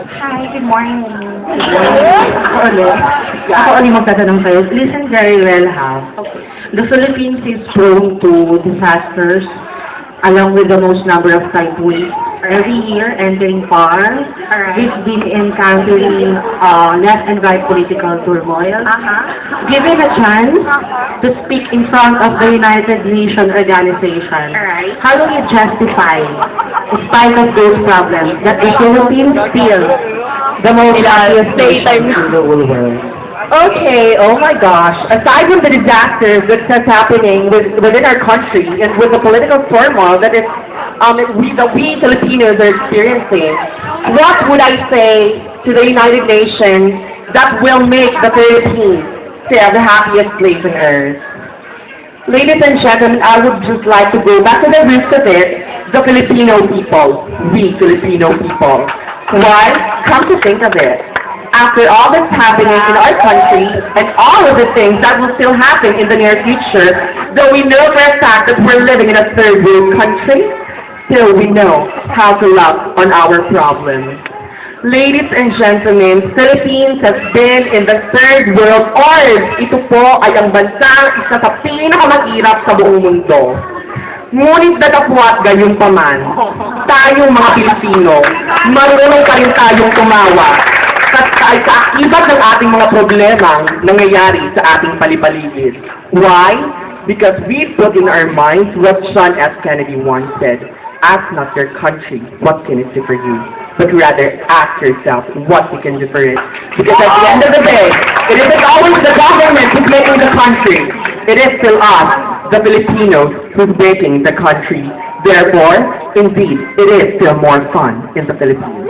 Hi, good morning. Ako ulit. Ako ulit magtatanong sa'yo. Listen very well, ha? The Philippines is prone to disasters along with the most number of typhoons every year entering far. We've been encountering left and right political turmoil. Given a chance to speak in front of the United Nations organization, how do you justify, in spite of those problems, that the Philippines still the most happiest nation in the whole world? Okay, oh my gosh. Aside from the disasters that's happening within our country and with the political turmoil that we Filipinos are experiencing, what would I say to the United Nations that will make the Philippines the happiest place on earth? Ladies and gentlemen, I would just like to go back to the roots of it, the Filipino people, we Filipino people. Why? Come to think of it. After all that's happening in our country and all of the things that will still happen in the near future, though we know for a fact that we're living in a third world country, still we know how to love on our problems. Ladies and gentlemen, Philippines has been in the third world org. Ito po ay ang bansang isa sa pinakamahirap sa buong mundo. Ngunit datapwat gayon pa man, tayong mga Pilipino, marunong pa rin tayong tumawa sa iba't ng ating mga problemang nangyayari sa ating palipaligid. Why? Because we put in our minds what John F. Kennedy once said, ask not your country what can it do for you, but rather ask yourself what you can do for it. Because at the end of the day, it isn't always the government who's making the country. It is still us, the Filipinos, who's making the country. Therefore, indeed, it is still more fun in the Philippines.